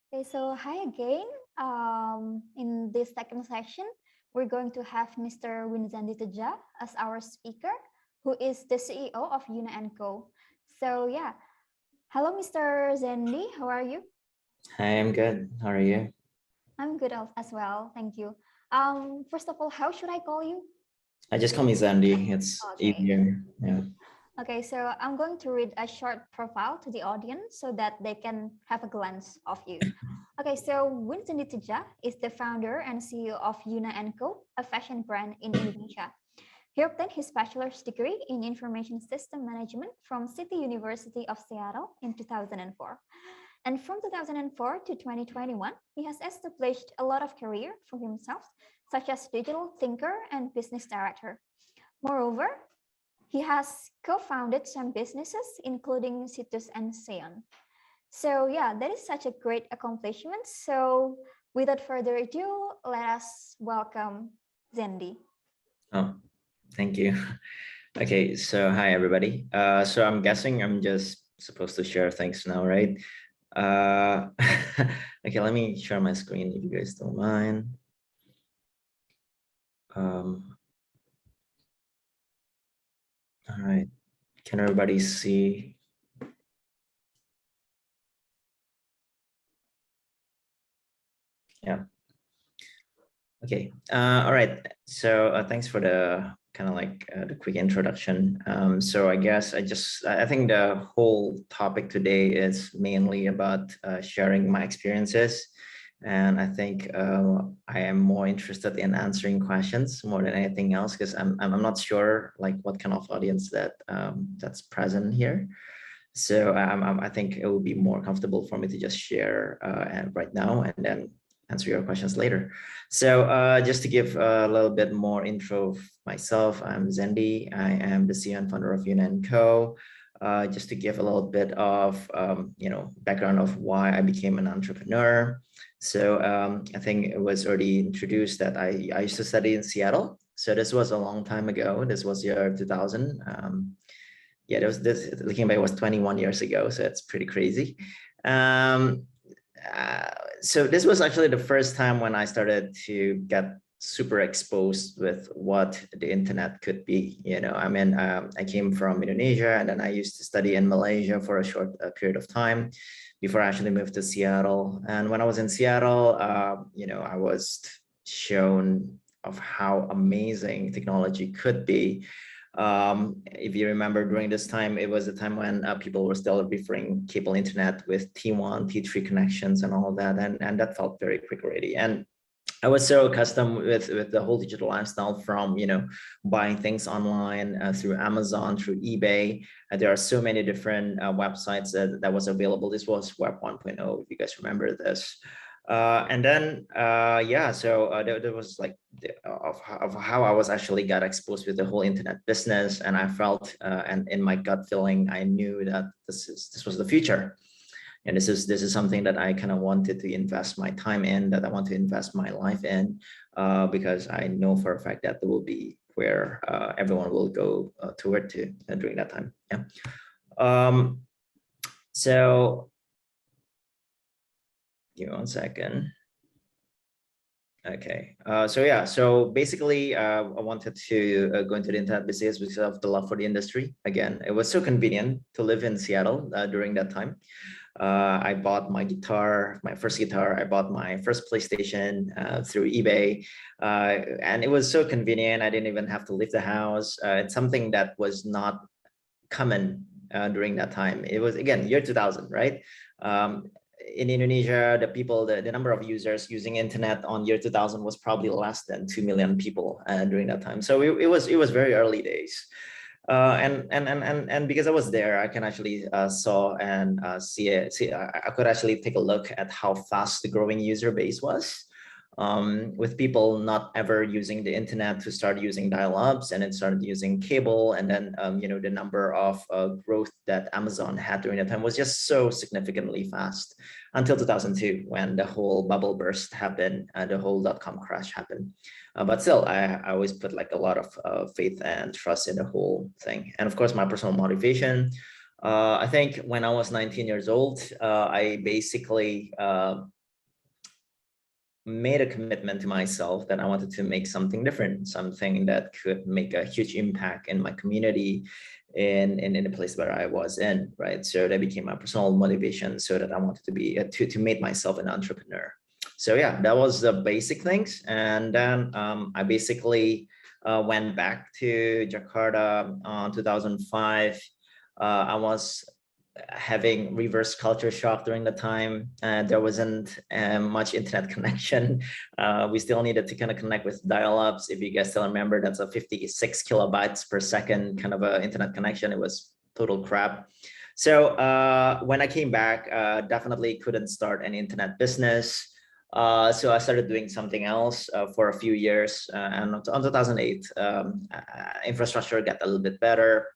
Okay, so hi again. In this second session, we're going to have Mr. Winzendy Tedja as our speaker, who is the CEO of Yuna and Co. So yeah, hello, Mr. Zendy. How are you? Hi, I'm good. How are you? I'm good as well. Thank you. First of all, how should I call you? I just call me Zendy. It's Okay. easier. Yeah. Okay, so I'm going to read a short profile to the audience so that they can have a glance of you. Okay, so Winzendy Tedja is the founder and CEO of Yuna & Co., a fashion brand in Indonesia. He obtained his bachelor's degree in information system management from City University of Seattle in 2004. And from 2004 to 2021, he has established a lot of career for himself, such as digital thinker and business director. Moreover, he has co-founded some businesses, including Citus and Seon. So yeah, that is such a great accomplishment. So without further ado, let us welcome Zendy. Oh, thank you. Okay, so hi everybody. So I'm guessing I'm just supposed to share things now, right? Okay, let me share my screen if you guys don't mind. All right, can everybody see? Yeah. Okay. All right. So thanks for the kind of like the quick introduction. So I guess I think the whole topic today is mainly about sharing my experiences. And I think I am more interested in answering questions more than anything else, because I'm not sure like what kind of audience that's present here. So I think it will be more comfortable for me to just share right now and then answer your questions later. So just to give a little bit more intro of myself, I'm Zendy. I am the CEO and founder of Yuna & Co. Just to give a little bit of background of why I became an entrepreneur. So I think it was already introduced that I used to study in Seattle. So this was a long time ago. This was year 2000. Yeah, looking back, it was 21 years ago, so it's pretty crazy. Um, so this was actually the first time when I started to get super exposed with what the internet could be. I mean, I came from Indonesia, and then I used to study in Malaysia for a short period of time before I actually moved to Seattle. And when I was in Seattle, I was shown of how amazing technology could be. If you remember, during this time, it was a time when people were still referring cable internet with T1, T3 connections and all that, and that felt very quick already. And I was so accustomed with the whole digital lifestyle from buying things online through Amazon, through eBay. There are so many different websites that was available. This was Web 1.0, if you guys remember this. And then yeah, so there was like of how I was actually got exposed with the whole internet business, and I felt and in my gut feeling, I knew that this was the future. And this is something that I kind of wanted to invest my time in, that I want to invest my life in, because I know for a fact that there will be where everyone will go toward to during that time. Yeah. So give me 1 second. Okay, so yeah, so basically I wanted to go into the internet business because of the love for the industry. Again, it was so convenient to live in Seattle during that time. I bought my guitar, my first guitar. I bought my first PlayStation through eBay, and it was so convenient. I didn't even have to leave the house. It's something that was not common during that time. It was, again, year 2000, right? In Indonesia, the number of users using internet on year 2000 was probably less than 2 million people during that time. So it was very early days. And because I was there, I can actually saw and see it. I could actually take a look at how fast the growing user base was, with people not ever using the internet to start using dial-ups, and then started using cable. And then the number of growth that Amazon had during that time was just so significantly fast until 2002, when the whole bubble burst happened, the whole .com crash happened. But still, I always put like a lot of faith and trust in the whole thing. And of course, my personal motivation. I think when I was 19 years old, I basically made a commitment to myself that I wanted to make something different, something that could make a huge impact in my community, in the place where I was in, right? So that became my personal motivation, so that I wanted to be to make myself an entrepreneur. So yeah, that was the basic things. And then I basically went back to Jakarta in 2005. I was having reverse culture shock during the time. There wasn't much internet connection. We still needed to kind of connect with dial-ups. If you guys still remember, that's a 56 kilobytes per second kind of a internet connection. It was total crap. So when I came back, definitely couldn't start an internet business. So I started doing something else for a few years. And in 2008, infrastructure got a little bit better.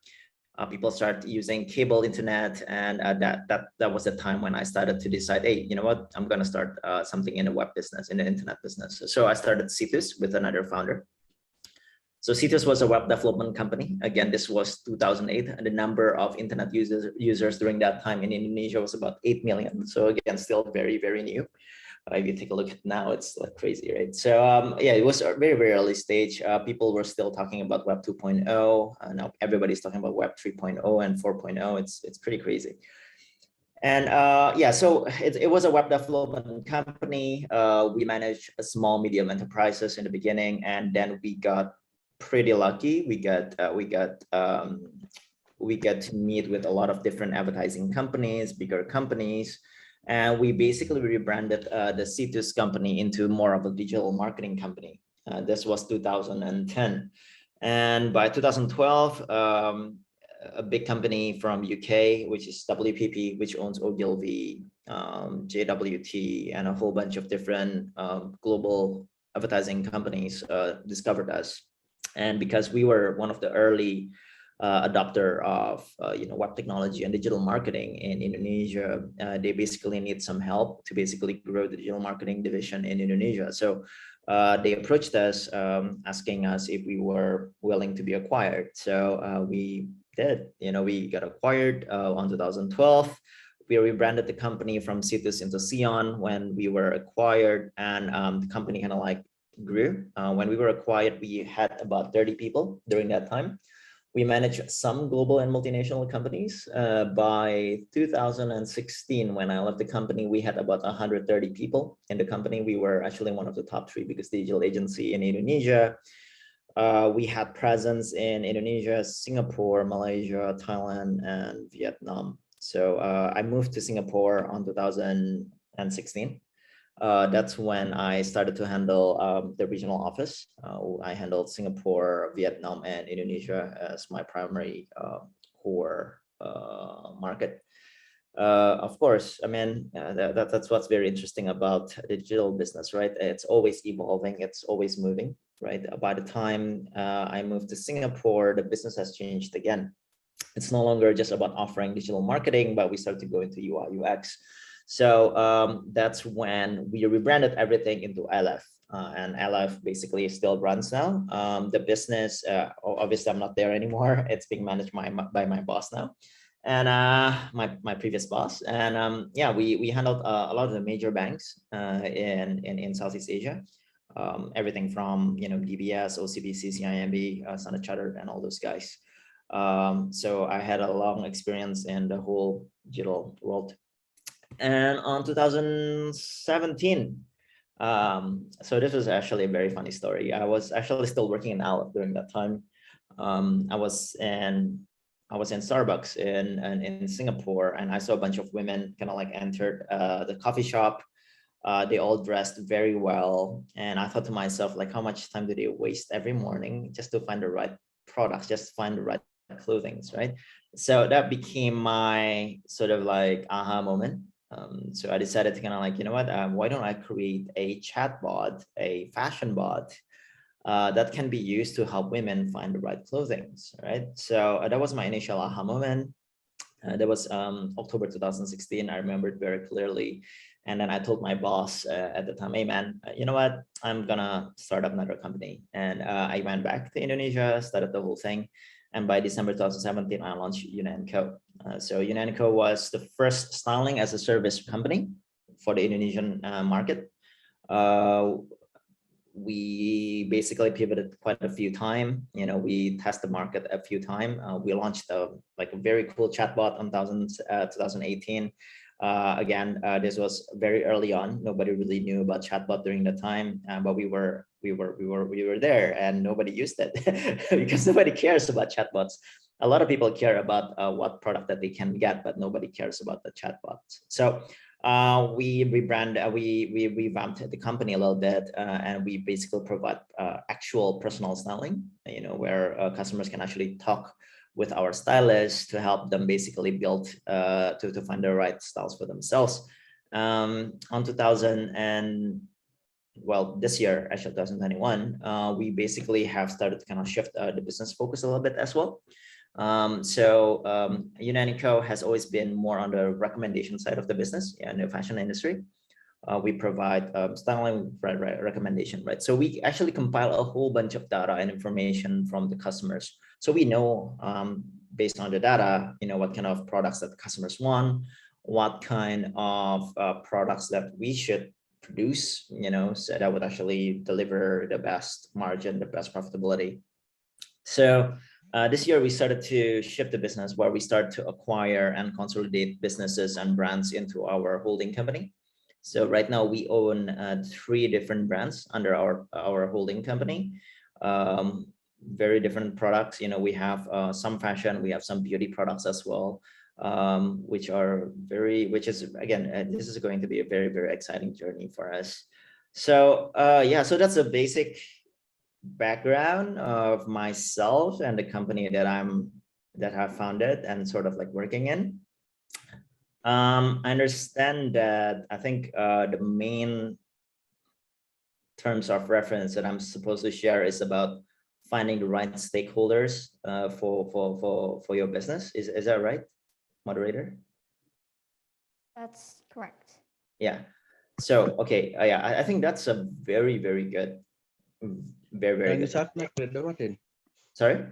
People start using cable internet, and that was the time when I started to decide, hey, you know what, I'm going to start something in the web business, in the internet business. So I started Cetus with another founder. So Cetus was a web development company. Again, this was 2008, and the number of internet users during that time in Indonesia was about 8 million. So again, still very, very new. If you take a look at now, it's like crazy, right? So yeah, it was a very, very early stage. People were still talking about Web 2.0. Now everybody's talking about Web 3.0 and 4.0. It's pretty crazy. And yeah, so it was a web development company. We managed a small, medium enterprises in the beginning, and then we got pretty lucky. We got to meet with a lot of different advertising companies, bigger companies. And we basically rebranded the Cetus company into more of a digital marketing company. This was 2010. And by 2012, a big company from UK, which is WPP, which owns Ogilvy, JWT, and a whole bunch of different global advertising companies discovered us. And because we were one of the early adopter of web technology and digital marketing in Indonesia, they basically need some help to basically grow the digital marketing division in Indonesia. So they approached us asking us if we were willing to be acquired. So we did. We got acquired on 2012. We rebranded the company from Cetus into Sion when we were acquired, and the company kind of like grew. When we were acquired, we had about 30 people during that time. We managed some global and multinational companies. By 2016, when I left the company, we had about 130 people in the company. We were actually one of the top 3 biggest digital agency in Indonesia. We had presence in Indonesia, Singapore, Malaysia, Thailand, and Vietnam. So I moved to Singapore on 2016. That's when I started to handle the regional office. I handled Singapore, Vietnam, and Indonesia as my primary core market. Of course, I mean, that's what's very interesting about digital business, right? It's always evolving, it's always moving, right? By the time I moved to Singapore, the business has changed again. It's no longer just about offering digital marketing, but we started to go into UI, UX. So that's when we rebranded everything into LF, and LF basically still runs now. The business, obviously I'm not there anymore. It's being managed by my boss now, and my previous boss. And yeah, we handled a lot of the major banks in Southeast Asia. Everything from DBS, OCBC, CIMB, Standard Chartered, and all those guys. So I had a long experience in the whole digital world. And on 2017, so this was actually a very funny story. I was actually still working in Aleph during that time. I was in Starbucks in Singapore, and I saw a bunch of women kind of like entered the coffee shop. They all dressed very well, and I thought to myself, like, how much time do they waste every morning just to find the right products, just find the right clothing, right? So that became my sort of like aha moment. So I decided to kind of like, you know what, why don't I create a chat bot, a fashion bot that can be used to help women find the right clothing, right? So that was my initial aha moment. That was October 2016. I remember it very clearly. And then I told my boss at the time, hey man, you know what, I'm gonna start up another company. And I went back to Indonesia, started the whole thing. And by December 2017, I launched Yuna & Co. So Yuna & Co was the first styling as a service company for the Indonesian market. We basically pivoted quite a few times. We test the market a few times. We launched a very cool chatbot in 2018. Again, this was very early on. Nobody really knew about chatbot during the time, but we were there, and nobody used it because nobody cares about chatbots. A lot of people care about what product that they can get, but nobody cares about the chatbots. So we revamped the company a little bit, and we basically provide actual personal styling, where customers can actually talk with our stylists to help them basically build to find the right styles for themselves. On this year, actually 2021, we basically have started to kind of shift the business focus a little bit as well. Yuna & Co has always been more on the recommendation side of the business in the fashion industry. We provide styling recommendation, right? So we actually compile a whole bunch of data and information from the customers. So we know, based on the data, what kind of products that the customers want, what kind of products that we should produce, so that would actually deliver the best margin, the best profitability. So this year we started to shift the business, where we start to acquire and consolidate businesses and brands into our holding company. So right now we own 3 different brands under our holding company. Very different products. We have some fashion, we have some beauty products as well, which is again, this is going to be a very, very exciting journey for us. So yeah, so that's a basic background of myself and the company that I've founded and sort of working in. I understand that I think the main terms of reference that I'm supposed to share is about finding the right stakeholders for your business. Is that right, moderator? That's correct. Yeah. So okay, yeah, I think that's a very, very good. Very good. Sorry?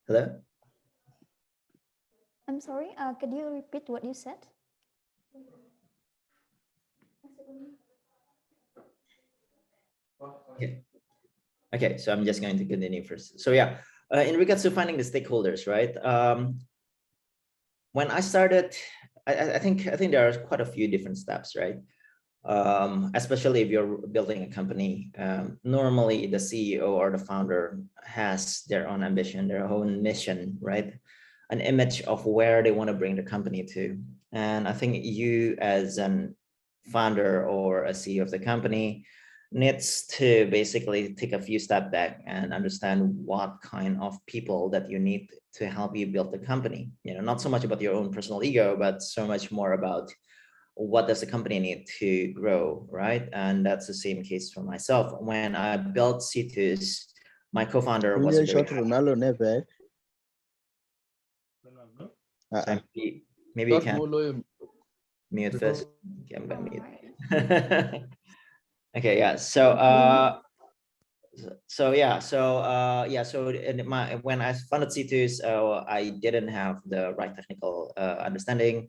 Hello? I'm sorry, could you repeat what you said? Okay, so I'm just going to continue first. So yeah, in regards to finding the stakeholders, right? When I started, I think there are quite a few different steps, right? Especially if you're building a company, normally the CEO or the founder has their own ambition, their own mission, right? An image of where they want to bring the company to. And I think you as a founder or a CEO of the company needs to basically take a few steps back and understand what kind of people that you need to help you build the company. Not so much about your own personal ego, but so much more about what does the company need to grow, right? And that's the same case for myself. When I built C2s, my co-founder was maybe you can mute first. Okay, I'm gonna mute. Okay, yeah. So when I founded C2s, I didn't have the right technical understanding,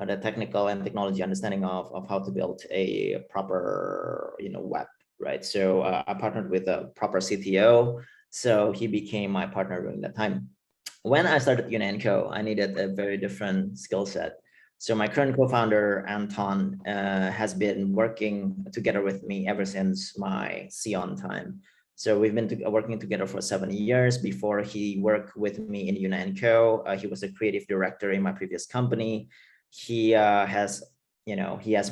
the technical and technology understanding of how to build a proper web, right? So I partnered with a proper CTO, so he became my partner during that time. When I started Yuna & Co, I needed a very different skill set. So my current co-founder, Anton, has been working together with me ever since my Sion time. So we've been working together for 7 years. Before he worked with me in Yuna & Co, he was a creative director in my previous company. He has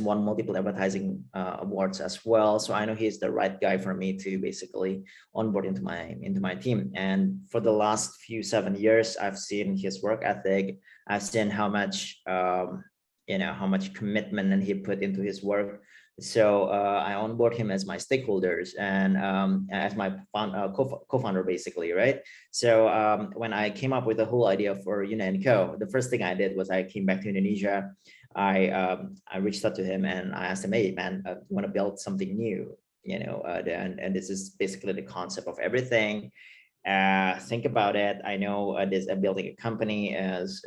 won multiple advertising awards as well. So I know he's the right guy for me to basically onboard into my team. And for the last 7 years, I've seen his work ethic. I've seen how much commitment and he put into his work. So I onboard him as my stakeholders and as my co-founder, basically, right? So when I came up with the whole idea for Yuna & Co, the first thing I did was I came back to Indonesia. I reached out to him and I asked him, hey man, I want to build something new, and this is basically the concept of everything. Think about it. I know this building a company is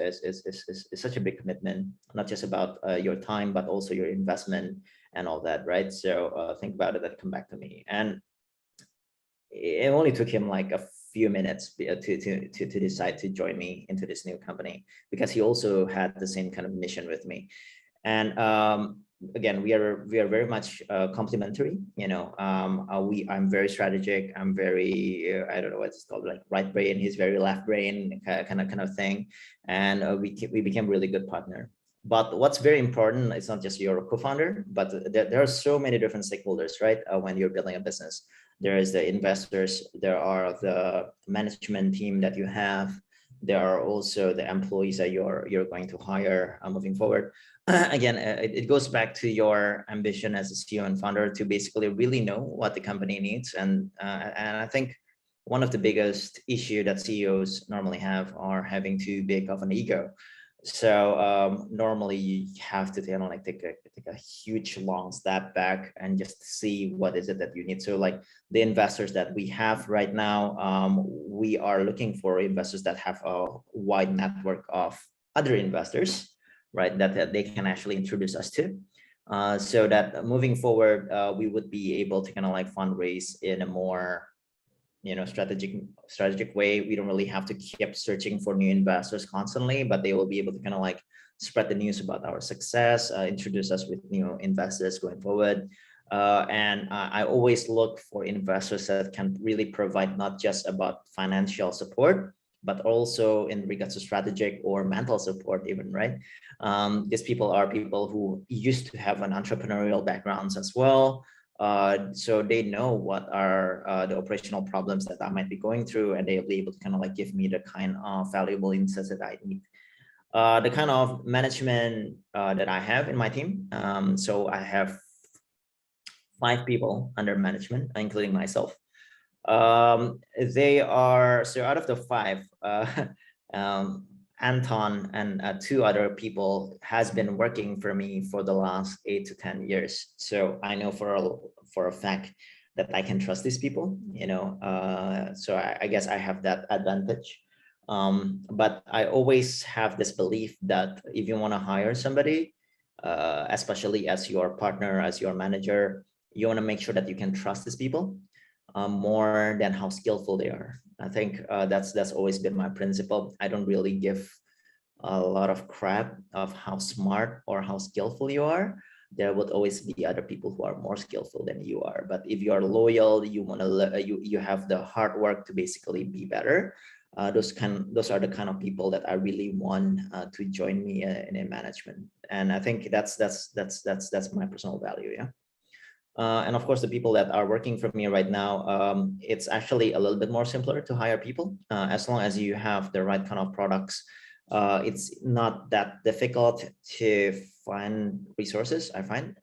such a big commitment, not just about your time, but also your investment and all that, right? So think about it and come back to me. And it only took him like a few minutes to decide to join me into this new company, because he also had the same kind of mission with me. And again, we are very much complementary. You know, I'm very strategic. I'm very I don't know what it's called, like right brain. He's very left brain kind of thing, and we became really good partner. But what's very important, it's not just your co-founder, but there are so many different stakeholders, right? When you're building a business, there is the investors, there are the management team that you have, there are also the employees that you're going to hire moving forward. Again, it goes back to your ambition as a CEO and founder to basically really know what the company needs. And I think one of the biggest issue that CEOs normally have are having too big of an ego. So normally you have to like take a huge long step back and just see what is it that you need. So like the investors that we have right now, we are looking for investors that have a wide network of other investors, right, that they can actually introduce us to, so that moving forward, we would be able to kind of like fundraise in a more, you know, strategic way. We don't really have to keep searching for new investors constantly, but they will be able to kind of like spread the news about our success, introduce us with new investors going forward. And I always look for investors that can really provide not just about financial support, but also in regards to strategic or mental support even, right? These people are people who used to have an entrepreneurial backgrounds as well. So they know what are the operational problems that I might be going through, and they'll be able to kind of like give me the kind of valuable insights that I need. The kind of management that I have in my team. So I have 5 people under management, including myself. They are, so out of the 5, Anton and 2 other people has been working for me for the last 8 to 10 years. So I know for a fact that I can trust these people, you know. So I guess I have that advantage. But I always have this belief that if you want to hire somebody, especially as your partner, as your manager, you want to make sure that you can trust these people more than how skillful they are. I think that's always been my principle. I don't really give a lot of crap of how smart or how skillful you are. There would always be other people who are more skillful than you are. But if you are loyal, you want to you have the hard work to basically be better. Those are the kind of people that I really want to join me in management. And I think that's my personal value. Yeah. And of course, the people that are working for me right now, it's actually a little bit more simpler to hire people as long as you have the right kind of products. It's not that difficult to find resources, I find.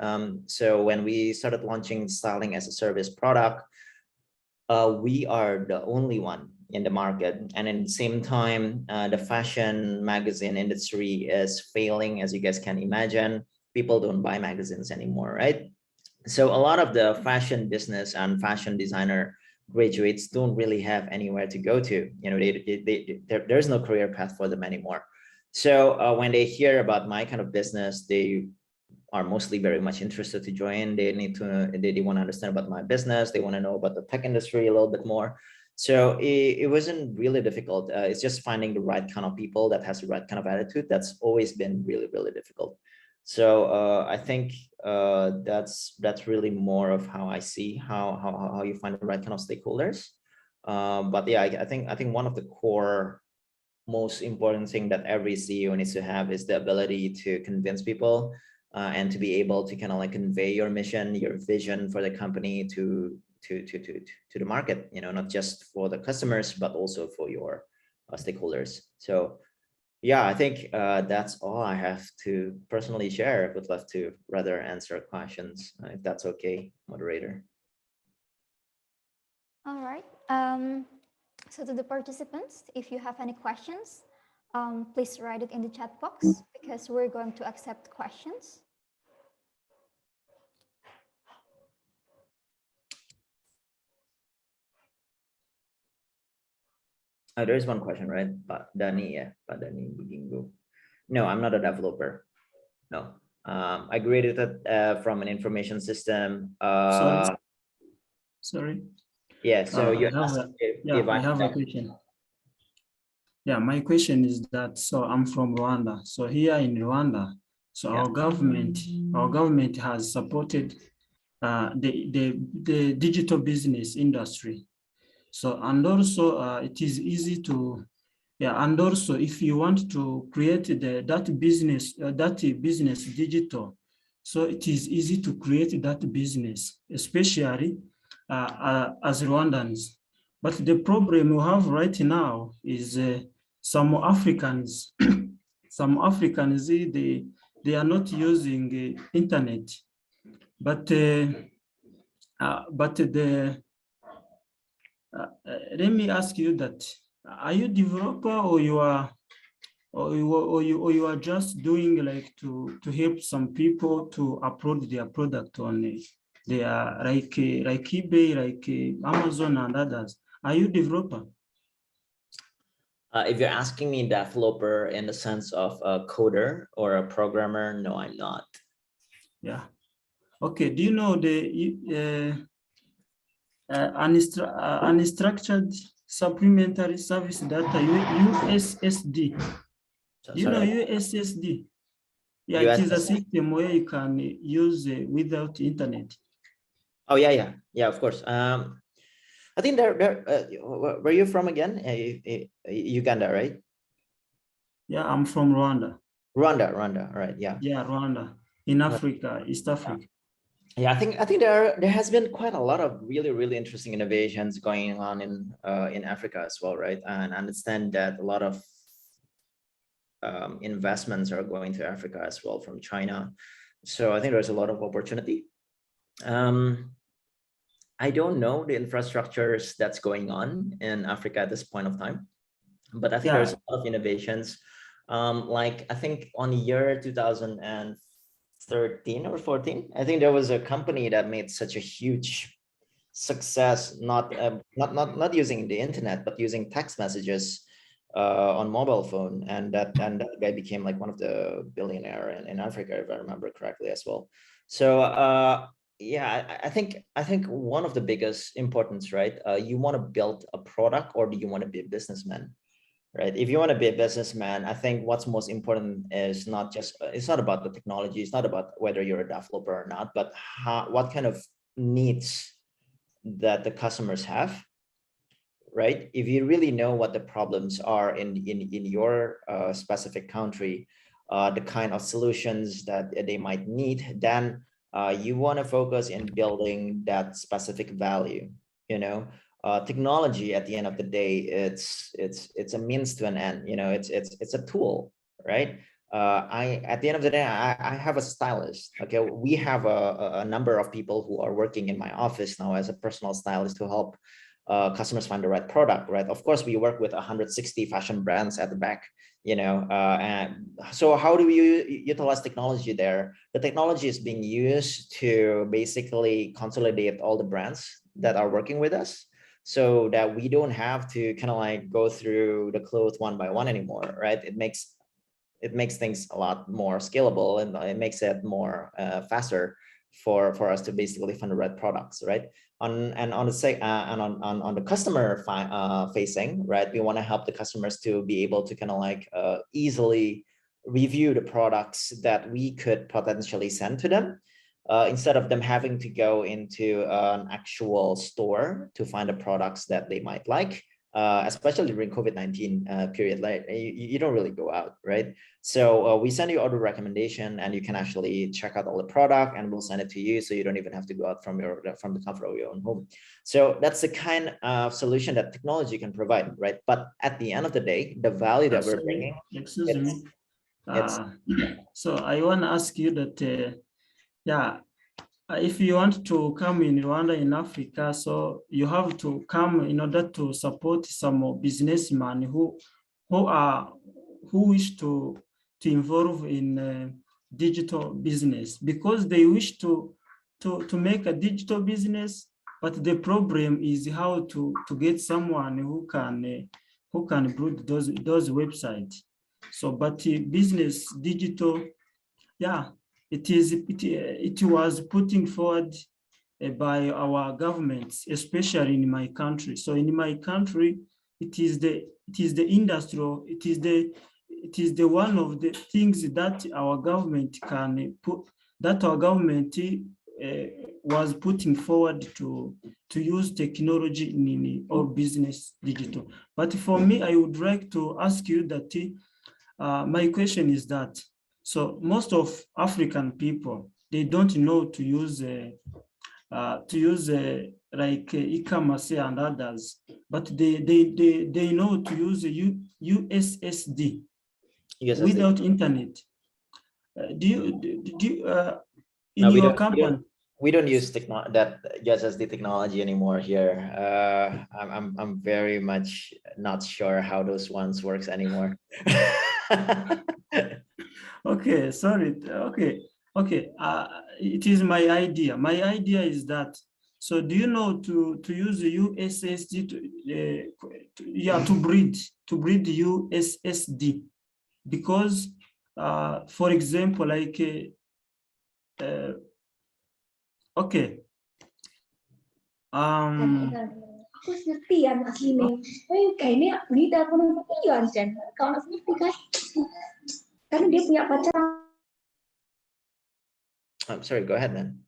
So when we started launching styling as a service product, we are the only one in the market. And at the same time, the fashion magazine industry is failing, as you guys can imagine. People don't buy magazines anymore, right? So a lot of the fashion business and fashion designer graduates don't really have anywhere to go to. You know, there's no career path for them anymore. So when they hear about my kind of business, they are mostly very much interested to join. They want to understand about my business. They want to know about the tech industry a little bit more. So it wasn't really difficult. It's just finding the right kind of people that has the right kind of attitude. That's always been really, really difficult. So I think that's really more of how I see how you find the right kind of stakeholders. But yeah, I think one of the core most important thing that every CEO needs to have is the ability to convince people and to be able to kind of like convey your mission, your vision for the company to the market. You know, not just for the customers, but also for your stakeholders. So yeah, I think that's all I have to personally share. I would love to rather answer questions if that's okay, moderator. All right. So to the participants, if you have any questions, please write it in the chat box because we're going to accept questions. There is one question, right? Pak Dani, yeah, Pak Dani Budingo. No, I'm not a developer. No, I graduated from an information system. Sorry. Yeah. So you I have a question. Yeah, my question is that, so I'm from Rwanda. So here in Rwanda, so our government has supported the digital business industry. So, and also it is easy to, and also if you want to create that business digital, so it is easy to create that business, especially as Rwandans. But the problem we have right now is some Africans, they are not using internet, but let me ask you that: are you developer, or you are just doing like to help some people to upload their product on their like eBay, like Amazon and others? Are you developer? If you're asking me developer in the sense of a coder or a programmer, no, I'm not. Yeah. Okay. Do you know the unstructured supplementary service data, USSD? Do you know USSD? Yeah, it is a system where you can use without internet. Oh yeah, of course. I think where you from again? Uganda, right? Yeah, I'm from Rwanda. Rwanda, right? Yeah. Yeah, Rwanda, in Africa, East Africa. Yeah, I think there has been quite a lot of really interesting innovations going on in Africa as well, right? And I understand that a lot of investments are going to Africa as well from China. So I think there's a lot of opportunity. I don't know the infrastructures that's going on in Africa at this point of time, but I think there's a lot of innovations. Like I think on the year 2013 or 14, I think there was a company that made such a huge success, not using the internet, but using text messages on mobile phone, and that guy became like one of the billionaire in Africa, if I remember correctly as well. So yeah, I think one of the biggest importance, right? You want to build a product, or do you want to be a businessman, right? If you want to be a businessman, I think what's most important is not just, it's not about the technology, it's not about whether you're a developer or not, but what kind of needs that the customers have, right? If you really know what the problems are in your specific country, the kind of solutions that they might need, then you want to focus in building that specific value. You know, technology at the end of the day, it's a means to an end. You know, it's a tool, right? At the end of the day, I have a stylist. Okay, we have a number of people who are working in my office now as a personal stylist to help customers find the right product, right? Of course, we work with 160 fashion brands at the back, you know, and so how do we utilize technology there? The technology is being used to basically consolidate all the brands that are working with us, so that we don't have to kind of like go through the clothes one by one anymore, right? It makes things a lot more scalable, and it makes it more faster for us to basically find the right products, right? On the customer facing, right? We want to help the customers to be able to kind of like easily review the products that we could potentially send to them, instead of them having to go into an actual store to find the products that they might like. Especially during COVID-19 period, like you don't really go out, right? So we send you order recommendation, and you can actually check out all the product, and we'll send it to you, so you don't even have to go out from the comfort of your own home. So that's the kind of solution that technology can provide, right? But at the end of the day, the value that we're bringing. Excuse me. So I want to ask you that, if you want to come in Rwanda, in Africa, so you have to come in order to support some businessmen who wish to involve in digital business, because they wish to make a digital business, but the problem is how to get someone who can build those websites. So, but business digital, yeah, it was putting forward by our governments, especially in my country. So in my country, it is the industrial, it is the one of the things that our government can put, that our government was putting forward to use technology in all business digital. But for me, I would like to ask you that my question is that, so most of African people, they don't know to use like ECAMP and others, but they know to use USSD without internet. Do you in No, your company? We don't use that USSD technology anymore here. I'm very much not sure how those ones works anymore. Okay, sorry. Okay. It is my idea. My idea is that. So, do you know to use the USSD to breed USSD, because for example, like okay. Aku ngerti ya asli nih. Kayaknya di telepon Iwan Jen. Kalau aku ngerti kan, karena dia punya pacar. I'm sorry, go ahead, man.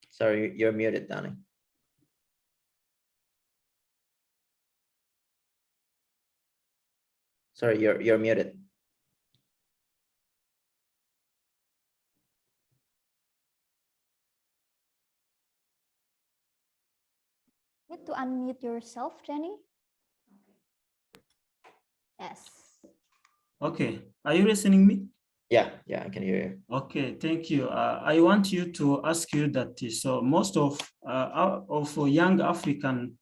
Sorry, you're muted, Donnie. Sorry, you're muted. Need to unmute yourself, Jenny. Yes. Okay, are you listening me? Yeah, I can hear you. Okay, thank you. I want you to ask you that. So most of young African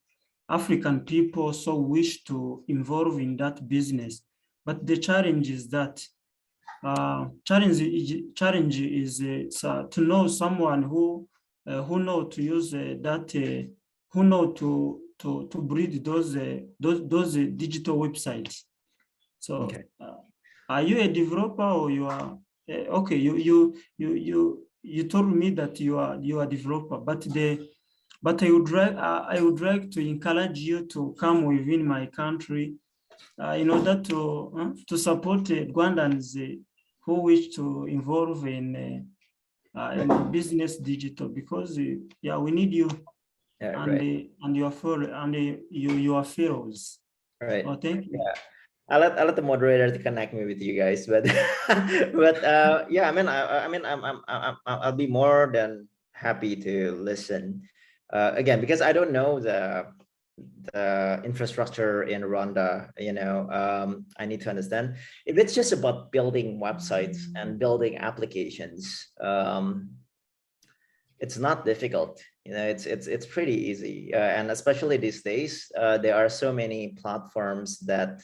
people so wish to involve in that business, but the challenge is that challenge is to know someone who know to use that who know to breed those digital websites. So, okay. Are you a developer or you are okay? You told me that you are a developer, but I would like to encourage you to come within my country in order to support Rwandans who wish to involve in business digital, because yeah, we need you. Yeah, and right. And your fellows. Right. Oh, thank you. Yeah. I'll let the moderator to connect me with you guys, but yeah, I'll be more than happy to listen again, because I don't know the infrastructure in Rwanda. I need to understand if it's just about building websites and building applications. It's not difficult. It's pretty easy, and especially these days, there are so many platforms that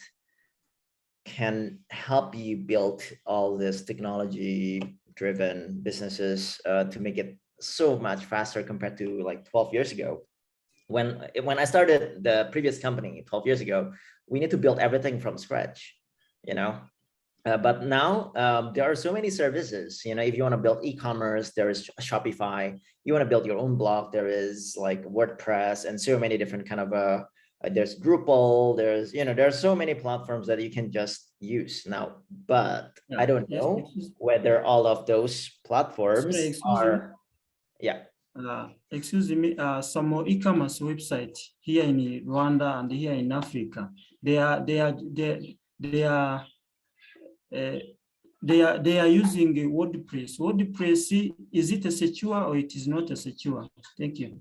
can help you build all this technology-driven businesses to make it so much faster compared to like 12 years ago. When I started the previous company 12 years ago, we need to build everything from scratch, but now there are so many services. If you want to build e-commerce, there is Shopify. You want to build your own blog, there is like WordPress, and so many different kind of there's Drupal, there's there are so many platforms that you can just use now. But yeah, I don't know whether all of those platforms are. Yeah. Excuse me, some e-commerce website here in Rwanda and here in Africa, they are using WordPress. WordPress, is it a secure or it is not a secure? Thank you.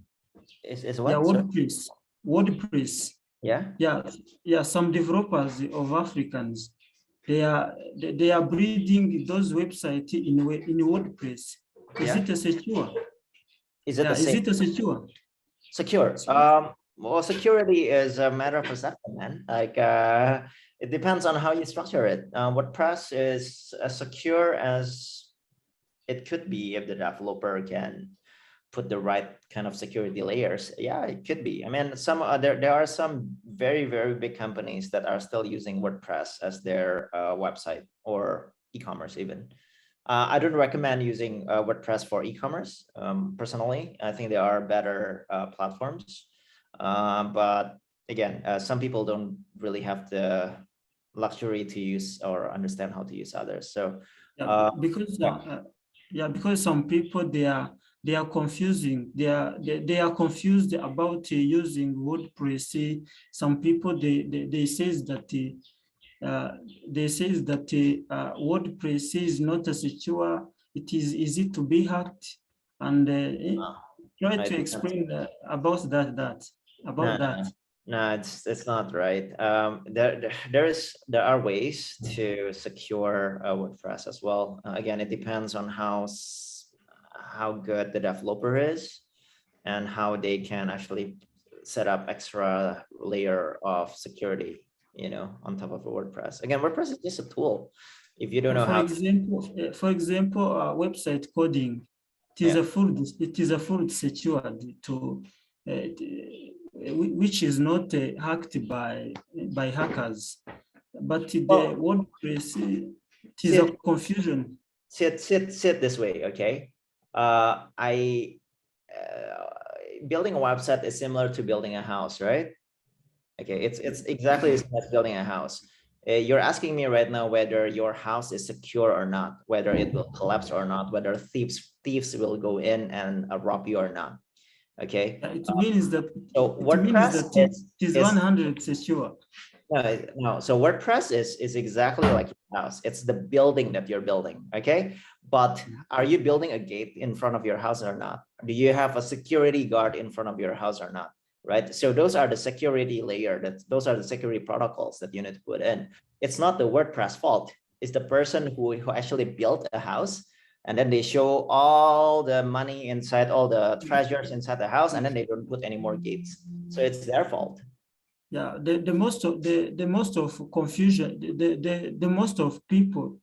Is what? Yeah, WordPress. WordPress. Yeah. Some developers of Africans, they are breeding those websites in WordPress. Is it a secure? Is it the same? Is it a secure? Secure. Well, security is a matter of perception, man. Like it depends on how you structure it. WordPress is as secure as it could be if the developer can put the right kind of security layers, yeah, it could be. I mean, some there are some very, very big companies that are still using WordPress as their website or e-commerce even. I don't recommend using WordPress for e-commerce. Personally, I think there are better platforms. But again, some people don't really have the luxury to use or understand how to use others. So because some people they are confusing. They are confused about using WordPress. Some people they says that WordPress is not a secure. It is easy to be hacked, and try to explain about that. No, it's not right. There are ways to secure WordPress as well. Again, it depends on how good the developer is and how they can actually set up extra layer of security, on top of a WordPress. Again, WordPress is just a tool. If you don't know how. For example, website coding, it is a full secured to. Which is not hacked by hackers, but the WordPress it is a confusion. Sit this way, okay? Building a website is similar to building a house, right? Okay, it's exactly as building a house. You're asking me right now whether your house is secure or not, whether it will collapse or not, whether thieves will go in and rob you or not. Okay. It means that WordPress it is 100 secure. No. So WordPress is exactly like your house. It's the building that you're building. Okay. But are you building a gate in front of your house or not? Do you have a security guard in front of your house or not? Right. So those are the security layer. Those are the security protocols that you need to put in. It's not the WordPress fault. It's the person who actually built a house. And then they show all the money inside, all the treasures inside the house, and then they don't put any more gates. So it's their fault. Yeah, the most of confusion, the most of people,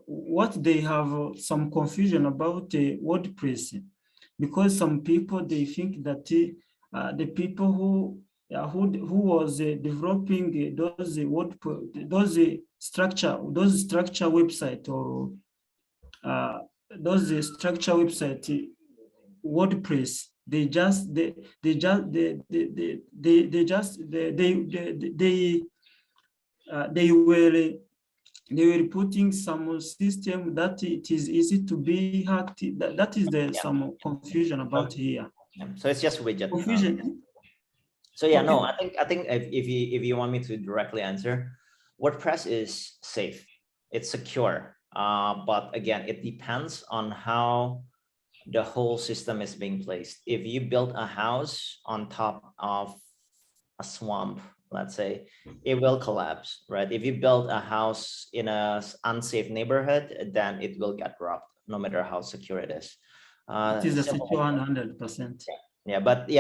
what they have some confusion about WordPress, because some people they think that the people who was developing those structure website or those structure website WordPress, they were putting some system that it is easy to be hacked. That is some confusion about here. So it's just widget confusion. So yeah, no, I think if you want me to directly answer, WordPress is safe, it's secure. But again, it depends on how the whole system is being placed. If you build a house on top of a swamp, let's say, it will collapse, right? If you build a house in an unsafe neighborhood, then it will get robbed, no matter how secure it is. It is a secure 100%. Yeah, but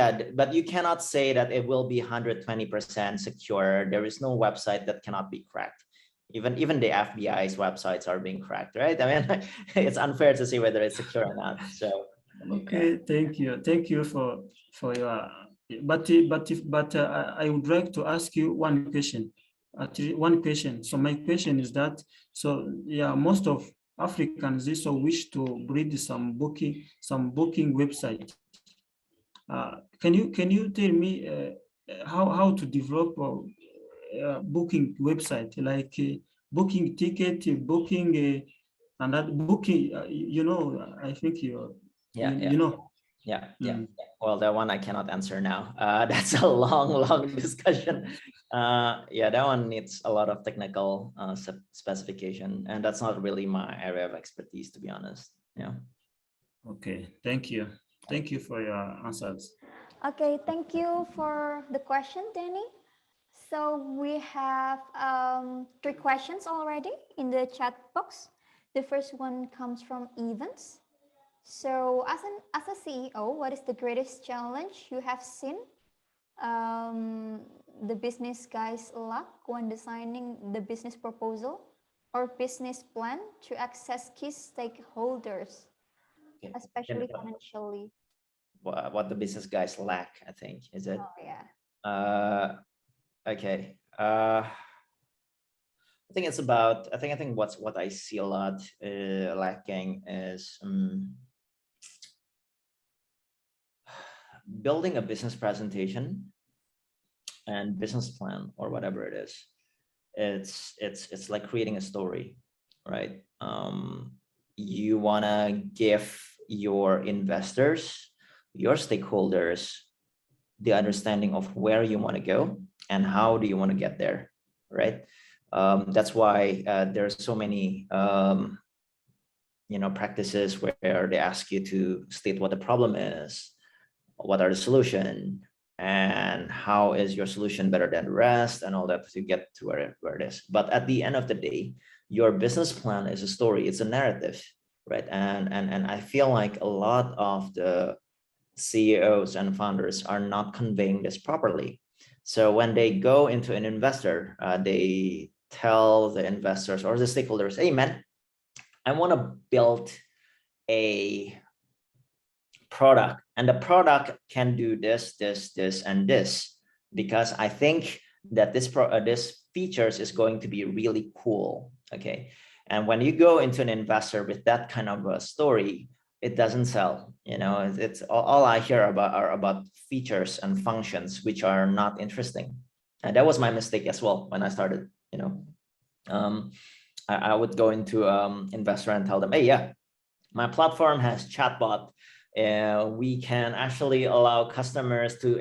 you cannot say that it will be 120% secure. There is no website that cannot be cracked. Even the FBI's websites are being cracked, right? I mean, it's unfair to say whether it's secure or not. So okay, yeah. Thank you for your. But I would like to ask you one question. So my question is that, so yeah, most of Africans also wish to breed some booking website. Can you tell me how to develop booking website, like booking ticket, booking and that booking, I think you know. Yeah. Well, that one I cannot answer now. That's a long discussion. Yeah, that one needs a lot of technical specification, and that's not really my area of expertise, to be honest. Yeah. Okay, thank you for your answers. Okay, thank you for the question, Danny. So we have 3 questions already in the chat box. The first one comes from Evans. So as a CEO, what is the greatest challenge you have seen the business guys lack when designing the business proposal or business plan to access key stakeholders, especially financially? what the business guys lack, I think. Is it? Oh, yeah. Okay. I think it's about, I think what I see a lot lacking is building a business presentation and business plan or whatever it is. It's like creating a story, right? You wanna give your investors, your stakeholders, the understanding of where you want to go and how do you want to get there, right? That's why there's so many practices where they ask you to state what the problem is, what are the solution, and how is your solution better than the rest, and all that to get to where it is. But at the end of the day, your business plan is a story, it's a narrative, right? And I feel like a lot of the CEOs and founders are not conveying this properly. So when they go into an investor, they tell the investors or the stakeholders, hey man, I want to build a product, and the product can do this, and this, because I think that this features is going to be really cool. Okay. And when you go into an investor with that kind of a story, it doesn't sell. It's all I hear about are about features and functions, which are not interesting. And that was my mistake as well when I started. I would go into investor and tell them, hey, yeah, my platform has chatbot. We can actually allow customers to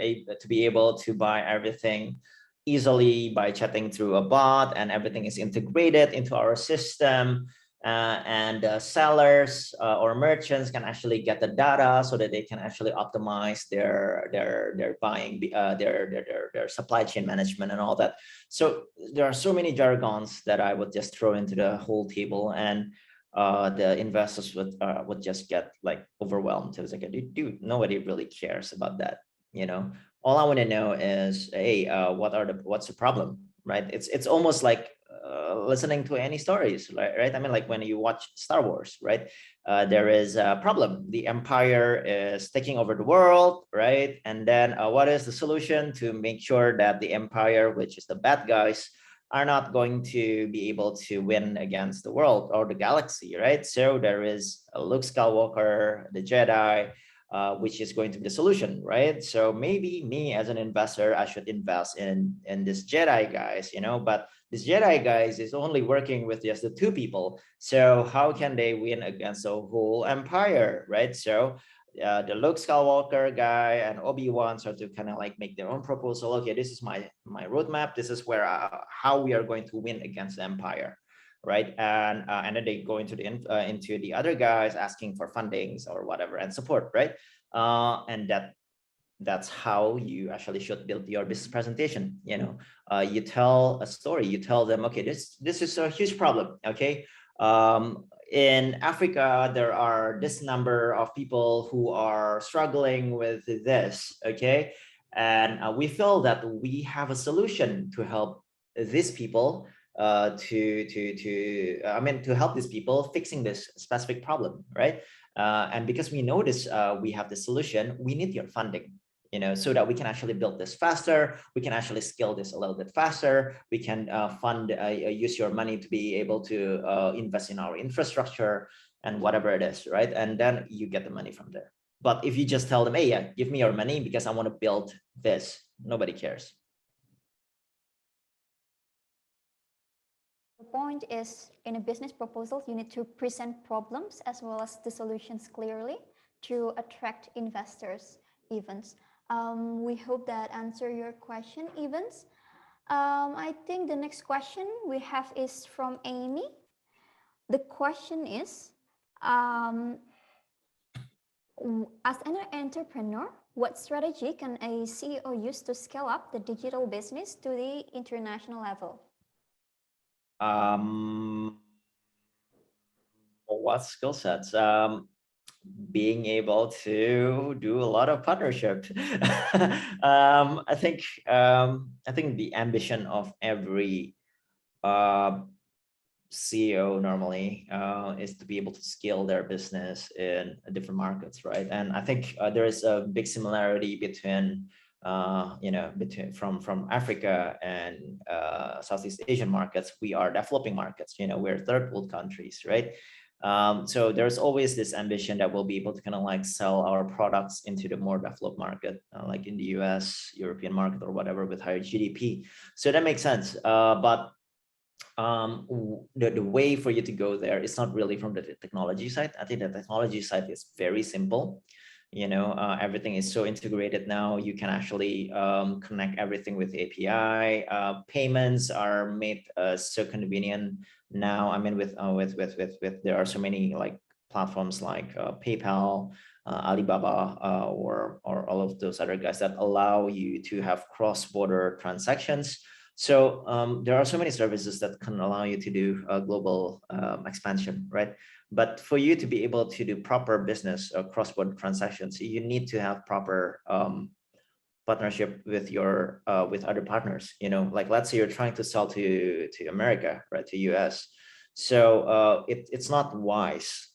be able to buy everything easily by chatting through a bot, and everything is integrated into our system. And sellers or merchants can actually get the data so that they can actually optimize their buying, their supply chain management and all that. So there are so many jargons that I would just throw into the whole table, and the investors would just get like overwhelmed. It was like, dude, nobody really cares about that. All I want to know is, hey, what's the problem, right? It's almost like listening to any stories, right? I mean, like when you watch Star Wars, right? There is a problem. The Empire is taking over the world, right? And then what is the solution to make sure that the Empire, which is the bad guys, are not going to be able to win against the world or the galaxy, right? So there is Luke Skywalker, the Jedi, which is going to be the solution, right? So maybe me as an investor, I should invest in this Jedi guys, but this Jedi guys is only working with just the two people. So how can they win against the whole empire, right? So the Luke Skywalker guy and Obi-Wan start to kind of like make their own proposal. Okay, this is my roadmap. This is where how we are going to win against the empire, right? And then they go into the other guys asking for fundings or whatever and support, right? And that's how you actually should build your business presentation. You tell a story. You tell them, okay, this is a huge problem. Okay. In Africa, there are this number of people who are struggling with this, okay? And we feel that we have a solution to help these people to help these people fixing this specific problem, right? And because we know this, we have the solution, we need your funding. So that we can actually build this faster, we can actually scale this a little bit faster, we can use your money to be able to invest in our infrastructure and whatever it is, right? And then you get the money from there. But if you just tell them, hey, yeah, give me your money because I want to build this, nobody cares. The point is, in a business proposal, you need to present problems as well as the solutions clearly to attract investors, Evans. We hope that answer your question, Evans. I think the next question we have is from Amy. The question is, as an entrepreneur, what strategy can a CEO use to scale up the digital business to the international level? What skill sets? Being able to do a lot of partnership. I think the ambition of every CEO normally is to be able to scale their business in different markets, right? And I think there is a big similarity between from Africa and Southeast Asian markets. We are developing markets, we're third world countries, right? So there's always this ambition that we'll be able to kind of like sell our products into the more developed market, like in the US, European market, or whatever, with higher GDP. So that makes sense. But the way for you to go there is not really from the technology side. I think the technology side is very simple. Everything is so integrated now. You can actually connect everything with API. Payments are made so convenient now. I mean, with there are so many like platforms like PayPal, Alibaba, or all of those other guys that allow you to have cross-border transactions. So there are so many services that can allow you to do a global expansion, right? But for you to be able to do proper business or cross-border transactions, you need to have proper partnership with your with other partners. Like let's say you're trying to sell to America, right, to US. So it's not wise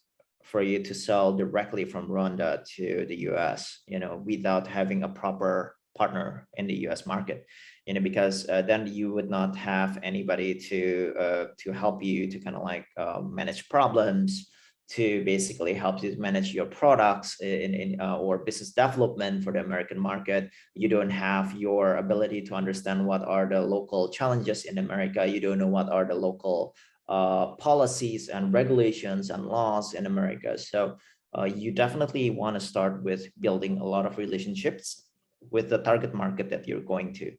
for you to sell directly from Rwanda to the US, without having a proper partner in the US market. Because then you would not have anybody to help you to kind of like manage problems, to basically help you manage your products or business development for the American market. You don't have your ability to understand what are the local challenges in America. You don't know what are the local policies and regulations and laws in America. So you definitely want to start with building a lot of relationships with the target market that you're going to.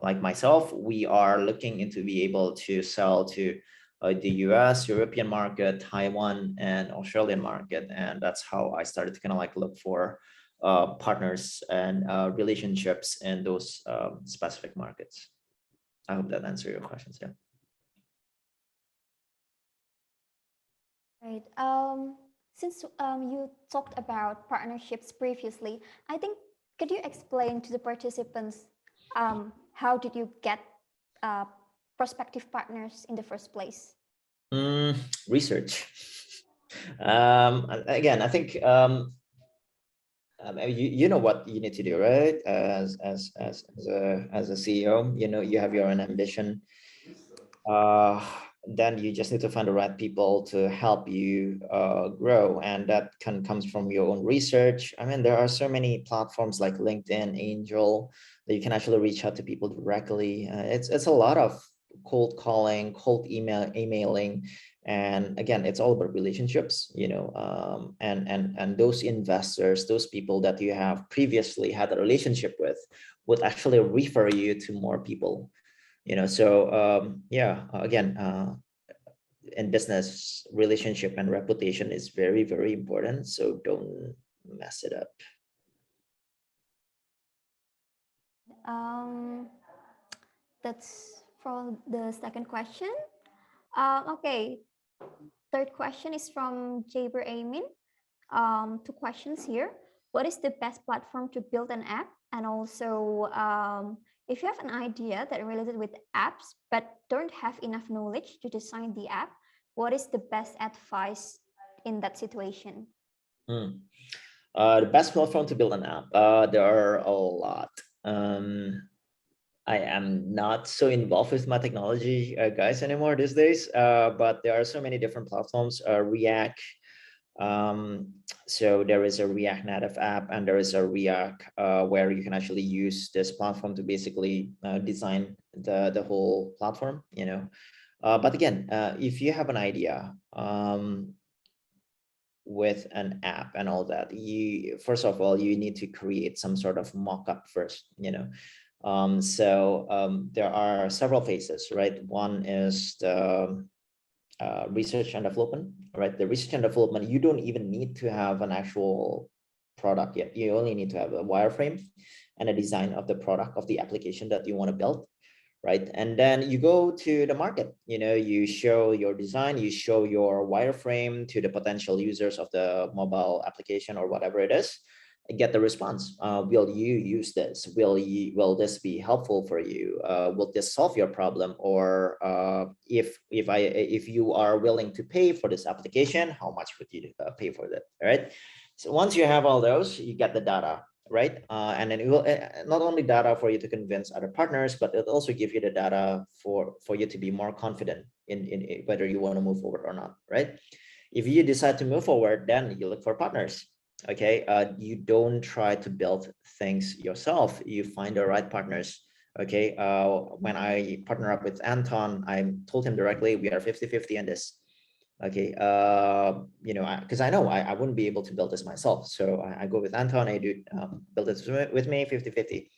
Like myself, we are looking into be able to sell to the US, European market, Taiwan, and Australian market. And that's how I started to kind of like look for partners and relationships in those specific markets. I hope that answers your questions. Yeah. Right. Since you talked about partnerships previously, I think, could you explain to the participants how did you get prospective partners in the first place? Research. Again, I think you know what you need to do, right? As a CEO, you have your own ambition. Then you just need to find the right people to help you grow, and that comes from your own research. I mean, there are so many platforms like LinkedIn, Angel, that you can actually reach out to people directly. It's a lot of cold calling, cold emailing, and again, it's all about relationships. And those investors, those people that you have previously had a relationship with, would actually refer you to more people. So yeah, again, in business, relationship and reputation is very, very important. So don't mess it up. That's for the second question. Okay, third question is from Jaber Amin. Two questions here. What is the best platform to build an app? And also, if you have an idea that related with apps, but don't have enough knowledge to design the app, what is the best advice in that situation? The best platform to build an app, there are a lot. I am not so involved with my technology guys anymore these days, but there are so many different platforms. React. So there is a React native app, and there is a React where you can actually use this platform to basically design the whole platform. But again, if you have an idea with an app and all that, first of all, you need to create some sort of mock-up first. So there are several phases, right? One is the research and development, right? The research and development, you don't even need to have an actual product yet. You only need to have a wireframe and a design of the product, of the application that you want to build, right? And then you go to the market, you show your design, you show your wireframe to the potential users of the mobile application or whatever it is. get the response. Will you use this? Will this be helpful for you? Will this solve your problem? Or if you are willing to pay for this application, how much would you pay for that? All right. So once you have all those, you get the data, right? And then it will not only data for you to convince other partners, but it'll also give you the data for you to be more confident in whether you want to move forward or not, right? If you decide to move forward, then you look for partners. Okay, you don't try to build things yourself. You find the right partners. Okay, when I partner up with Anton, I told him directly we are 50-50 in this. Okay, you know, because I know I wouldn't be able to build this myself. So I go with Anton, I do build this with me 50-50.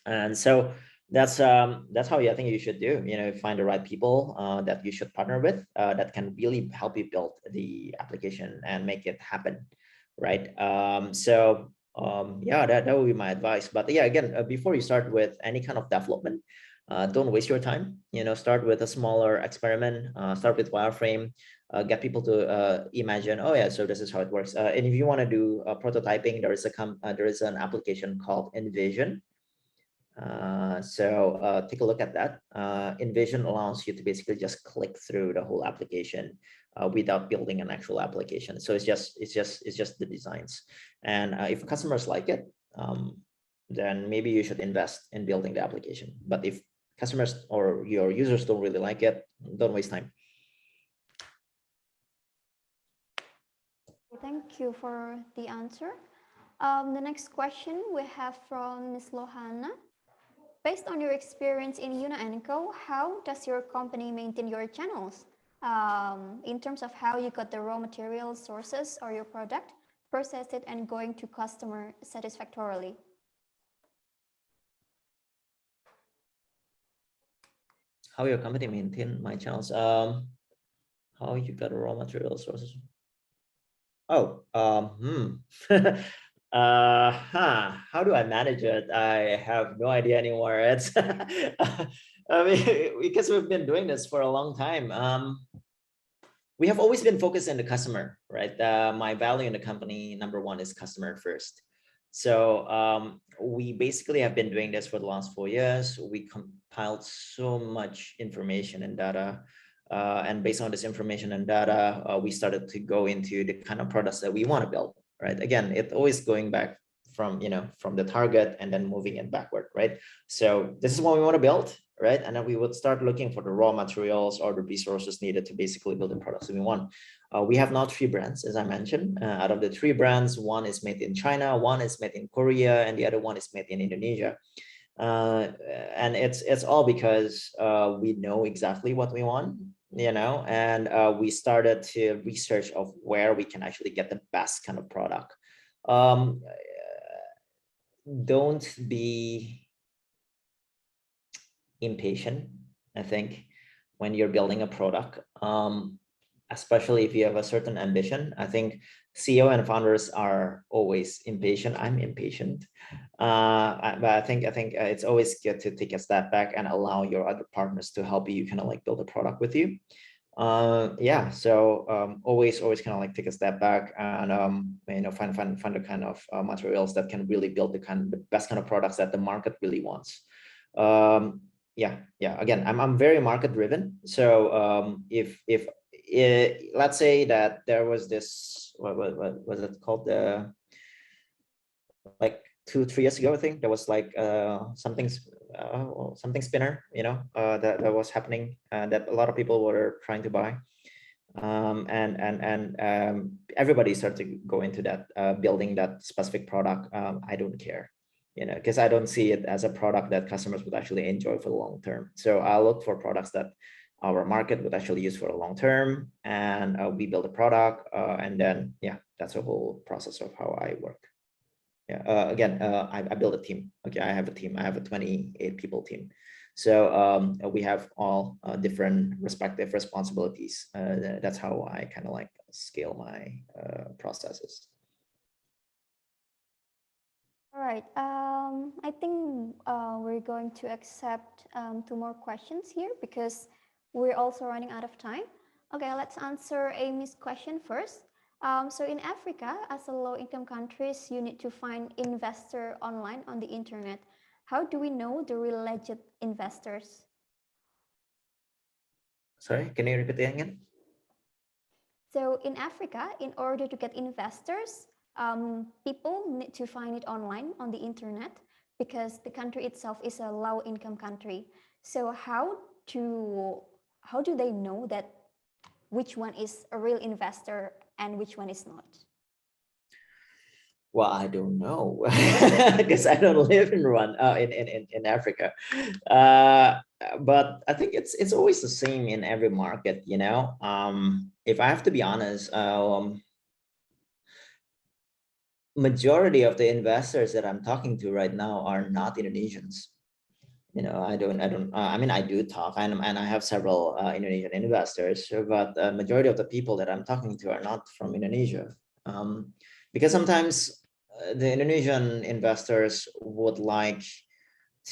And so that's how I think you should do, you know, find the right people that you should partner with that can really help you build the application and make it happen, right? Yeah, that would be my advice. But yeah, again, before you start with any kind of development, don't waste your time. You know, start with a smaller experiment, start with wireframe, get people to imagine, oh yeah, so this is how it works. And if you want to do prototyping, there is an application called Envision. Take a look at that. Envision allows you to basically just click through the whole application without building an actual application. So it's just the designs. And if customers like it, then maybe you should invest in building the application. But if customers or your users don't really like it, don't waste time. Thank you for the answer. The next question we have from Ms. Lohana. Based on your experience in Yuna & Co, how does your company maintain your channels? In terms of how you got the raw material sources or your product, process it and going to customer satisfactorily? How your company maintain my channels? How you got raw material sources? Oh, how do I manage it? I have no idea anymore. It's I mean, because we've been doing this for a long time. We have always been focused on the customer, right? My value in the company, number one, is customer first. So we basically have been doing this for the last 4 years. We compiled so much information and data. And based on this information and data, we started to go into the kind of products that we want to build, right? Again, it's always going back from, from the target and then moving it backward, right? So this is what we want to build, right? And then we would start looking for the raw materials or the resources needed to basically build the products that we want. We have now 3 brands, as I mentioned. Out of the 3 brands, one is made in China, one is made in Korea, and the other one is made in Indonesia. And it's all because we know exactly what we want, and we started to research of where we can actually get the best kind of product. Don't be impatient, I think, when you're building a product, especially if you have a certain ambition. I think CEO and founders are always impatient. I'm impatient, but I think it's always good to take a step back and allow your other partners to help you kind of like build a product with you. Always kind of like take a step back and find the kind of materials that can really build the best kind of products that the market really wants. Again, I'm very market driven. So if let's say that there was this, what was it called, like 2-3 years ago, I think there was like something spinner, that was happening, that a lot of people were trying to buy, and everybody started to go into that, building that specific product. I don't care, because I don't see it as a product that customers would actually enjoy for the long term. So I look for products that our market would actually use for a long term, and we build a product, and then that's the whole process of how I work. Again, I build a team. Okay, I have a team. I have a 28 people team. So we have all different respective responsibilities. That's how I kind of like scale my processes. All right. I think we're going to accept 2 more questions here because we're also running out of time. Okay, let's answer Amy's question first. So in Africa, as a low-income countries, you need to find investor online on the internet. How do we know the real legit investors? Sorry, can you repeat that again? So in Africa, in order to get investors, people need to find it online on the internet because the country itself is a low-income country. So how do they know that which one is a real investor and which one is not? Well, I don't know because I don't live in Africa. But I think it's always the same in every market, you know. If I have to be honest, majority of the investors that I'm talking to right now are not Indonesians. You know, I mean, I do talk and I have several Indonesian investors, but the majority of the people that I'm talking to are not from Indonesia. Because sometimes the Indonesian investors would like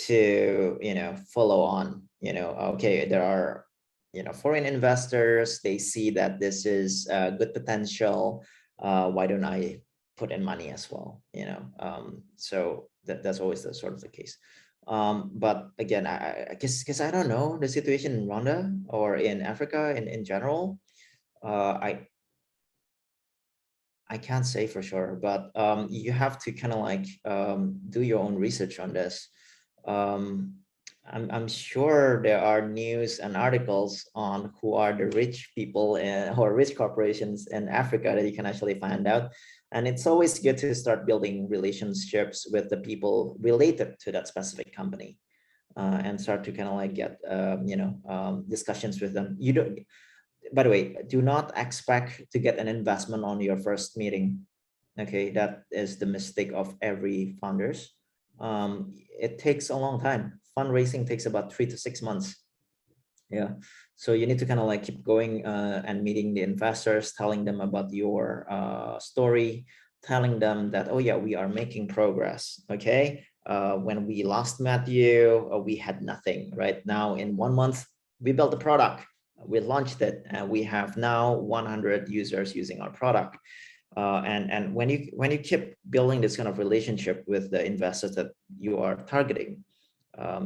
to, you know, follow on, you know, okay, there are, you know, foreign investors, they see that this is a good potential. Why don't I put in money as well, you know? So that's always the sort of the case. But again, I guess because I don't know the situation in Rwanda or in Africa in general. I can't say for sure, but you have to kind of like do your own research on this. I'm sure there are news and articles on who are the rich people or rich corporations in Africa that you can actually find out. And it's always good to start building relationships with the people related to that specific company and start to kind of like get, discussions with them. You don't, by the way, do not expect to get an investment on your first meeting. Okay, that is the mistake of every founders. It takes a long time. Fundraising takes about 3 to 6 months. Yeah, so you need to kind of like keep going and meeting the investors, telling them about your story, telling them that, oh yeah, we are making progress. Okay, when we last met you, we had nothing. Right now, in 1 month, we built a product, we launched it, and we have now 100 users using our product. And when you keep building this kind of relationship with the investors that you are targeting,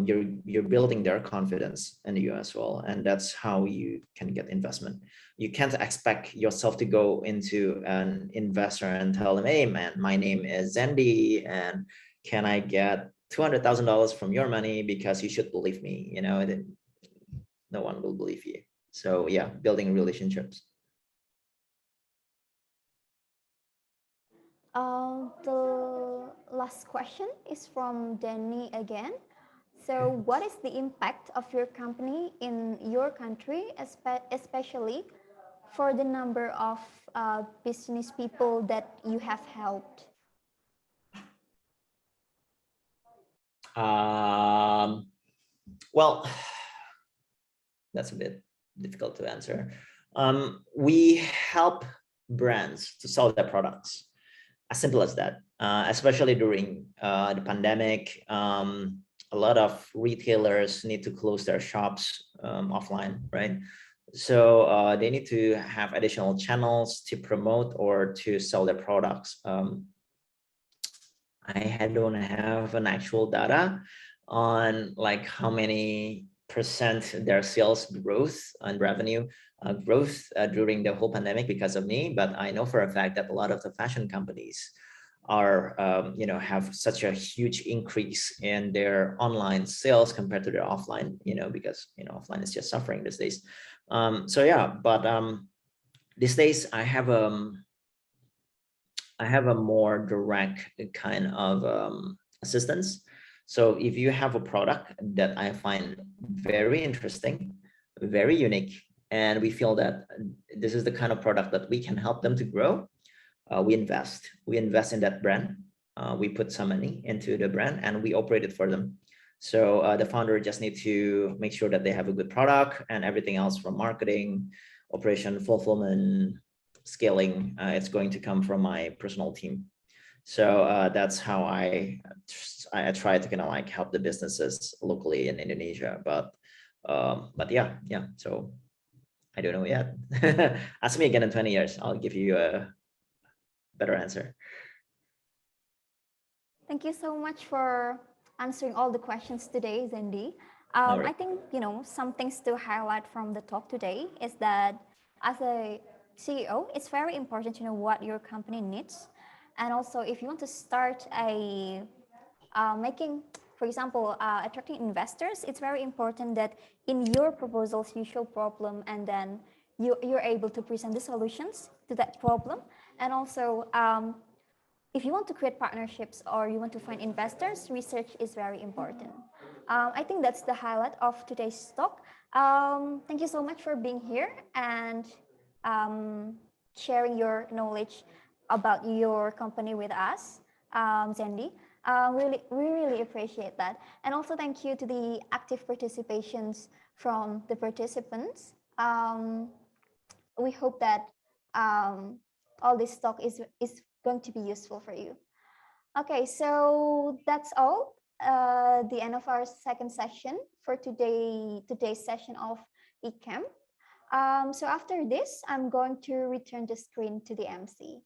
you're building their confidence in you as well, and that's how you can get investment. You can't expect yourself to go into an investor and tell them, hey man, my name is Zendy, and can I get $200,000 from your money because you should believe me? You know, no one will believe you. So yeah, building relationships. The last question is from Danny again. So what is the impact of your company in your country, especially for the number of business people that you have helped? Well, that's a bit difficult to answer. We help brands to sell their products, as simple as that. Especially during the pandemic, a lot of retailers need to close their shops offline, right? So they need to have additional channels to promote or to sell their products. I don't have an actual data on like how many percent their sales growth and revenue growth during the whole pandemic because of me, but I know for a fact that a lot of the fashion companies are have such a huge increase in their online sales compared to their offline, because offline is just suffering these days. So yeah, but these days I have a more direct kind of assistance. So if you have a product that I find very interesting, very unique, and we feel that this is the kind of product that we can help them to grow, we invest in that brand. We put some money into the brand and we operate it for them. So the founder just need to make sure that they have a good product, and everything else from marketing, operation, fulfillment, scaling, it's going to come from my personal team. So that's how I try to kind of like help the businesses locally in Indonesia. But yeah. So I don't know yet. Ask me again in 20 years. I'll give you better answer. Thank you so much for answering all the questions today, Zendy. All right. I think, some things to highlight from the talk today is that as a CEO, it's very important to know what your company needs. And also, if you want to start making, for example, attracting investors, it's very important that in your proposals, you show problem and then you're able to present the solutions to that problem. And also, if you want to create partnerships or you want to find investors, research is very important. I think that's the highlight of today's talk. Thank you so much for being here and sharing your knowledge about your company with us, Zendy. We really appreciate that. And also thank you to the active participations from the participants. We hope that all this talk is going to be useful for you. Okay, so that's all. The end of our second session for today's session of ECAMP. So after this, I'm going to return the screen to the MC.